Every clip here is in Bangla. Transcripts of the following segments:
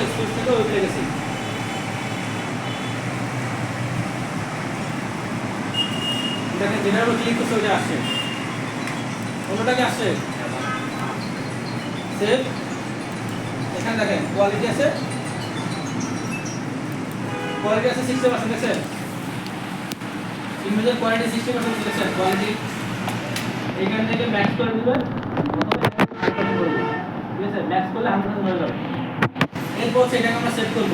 এক্সপোর্ট থেকে ওই গেছি দেখেন যেটার উপর ক্লিক করছে ওইটা আসছে অন্যটাকে আসছে সেভ এখানে দেখেন কোয়ালিটি আছে 60% দেখছেন ইমেজের কোয়ালিটি 60% দেখছেন কোয়ালিটি এইখান থেকে ম্যাক্স করে দিবেন ঠিক আছে ম্যাক্স করলে 100% হয়ে যাবে এরপর সেটাকে আমরা সেভ করব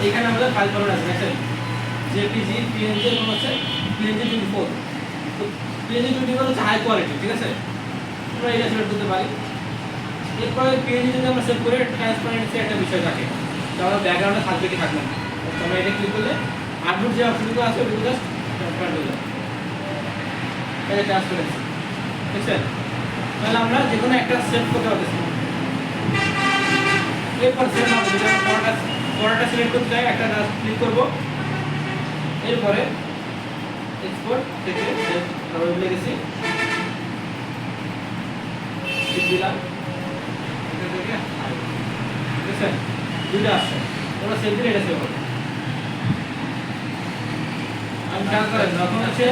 এইখানে আমাদের ফাইল ফরম্যাট আছে দেখছেন জেপিজি পিএনজি এবং আছে পিএনজি 24 তো পিএনজি 24 হচ্ছে হাই কোয়ালিটি ঠিক আছে আমরা এটা সিলেক্ট করতে পারি এরপরে পিএনজি যদি আমরা সেভ করে ট্রান্সপারেন্সি একটা বিষয় থাকে তো আমরা ব্যাকগ্রাউন্ডে থাকবে কি থাকবে না তো আমরা এটা ক্লিক করলে আউটপুট যে অপশনগুলো আছে ওগুলো জাস্ট ট্রান্সপারেন্ট হয়ে যাবে এটা ট্রান্সপারেন্সি ঠিক আছে তাহলে আমরা যে কোনো একটা সেভ করতে পারতেছি এরপর সেভ না যদি আমরা পড়াটা সিলেক্ট করতে চাই একটা ক্লিক করব এরপরে এক্সপোর্ট থেকে সেভ আমরা বলে গেছি ঠিক দিলাম এটা থেকে ঠিক আছে দুটো আসছে ওরা সেভ দিলে এটা সেভ হবে আমি খেয়াল করেন যখন হচ্ছে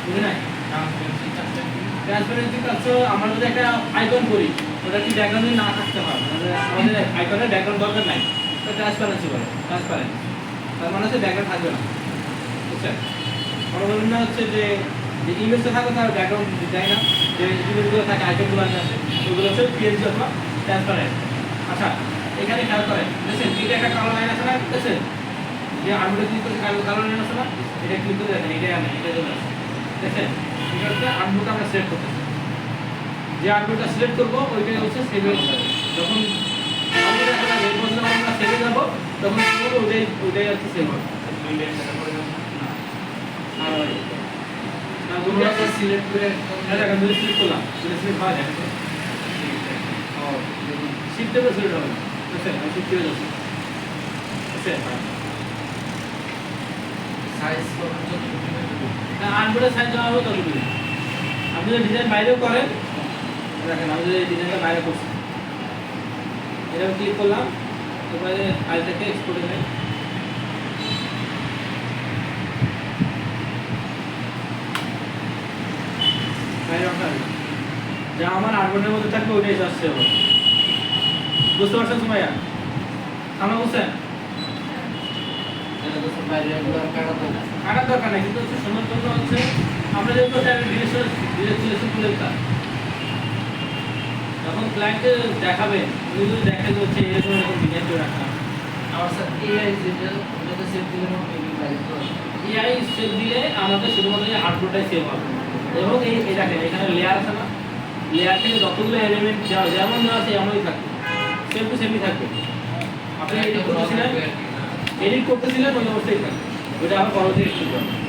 বুঝে নাই ট্রান্সপারেন্সি কাজ আমরা যদি একটা আইকন করি ওটা কি ব্যাকগ্রাউন্ডে না থাকতে হয় মানে আমাদের আইকনের ব্যাকগ্রাউন্ড দরকার নাই তো ট্রান্সপারেন্সি বলে ট্রান্সপারেন্ট তার মানে হচ্ছে ব্যাকগ্রাউন্ড থাকবে না বুঝছেন আমরা বলুন না হচ্ছে যে ইমেজটা থাকবে তার ব্যাকগ্রাউন্ড দেয় না যে ইমেজগুলো থাকে আইকনগুলো আছে ওগুলো হচ্ছে পিএনজি অথবা ট্রান্সপারেন্ট আচ্ছা এখানে খেয়াল করেন দেখছেন এটা একটা কালো লাইন আছে না দেখছেন যে আর্টবোর্ডে ক্লিক করে কালো লাইন আছে না এটা ক্লিক করে দেখেন এটা আমি এটা চলে আসছে দেখেন এটা হচ্ছে আর্টবোর্ড আমরা সিলেক্ট করতেছি যে আর্টবোর্ডটা সিলেক্ট করবো ওইটাই হচ্ছে সেভ হয়ে যাবে যখন আমরা এখন এই পর্যন্ত আমরা সেভে যাব তখন কি হবে ওইটাই হচ্ছে সেভ হবে আর না তোমরা তো সিলেক্ট করে না দেখেন যদি সিলেক্ট করলাম যদি সিলেক্ট হয় দেখেন ও শিফটে করে সিলেক্ট হবে বুঝছেন আমি শিফট করে যাচ্ছি বুঝছেন সাইজ কত না আর্টবোর্ডের সাইজ দেওয়া হবে ততটুকু আপনি যদি ডিজাইন বাইরেও করেন দেখেন আমি যদি ডিজাইনটা বাইরে করছি এরকম ক্লিক করলাম এরপরে ফাইলটাকে এক্সপোর্টে যাই বাইরে রাখা যা আমার আর্টবোর্ডের মধ্যে থাকবে ওইটাই আসছে হবে বুঝতে পারছেন সুমাইয়া আমরা বুঝছেন এটা তো বাইরে রেগুলার কাটার দরকার নাই কিন্তু হচ্ছে সময়ের জন্য হচ্ছে আমরা যেহেতু ডিরেকশন তুলে দিতাম যখন ক্লায়েন্টকে দেখাবেন উনি যদি দেখে যে হচ্ছে এরকম এরকম ডিজাইন করে রাখলাম আমার স্যার এআই যেটা ওটা সেভ দিলে মেবি বাইরে তো এআই সেভ দিলে আমাদের শুধুমাত্র এই আউটপুটটাই সেভ হবে এবং এই দেখেন এখানে লেয়ার আছে না লেয়ার থেকে যতগুলো এলিমেন্ট যেমন দেওয়া আছে এমনই থাকবে সেভ টু সেভই থাকবে আপনি এডিট করতেছিলেন ওই অবস্থায় থাকবে ওইটা আবার পরবর্তী এডিট করবেন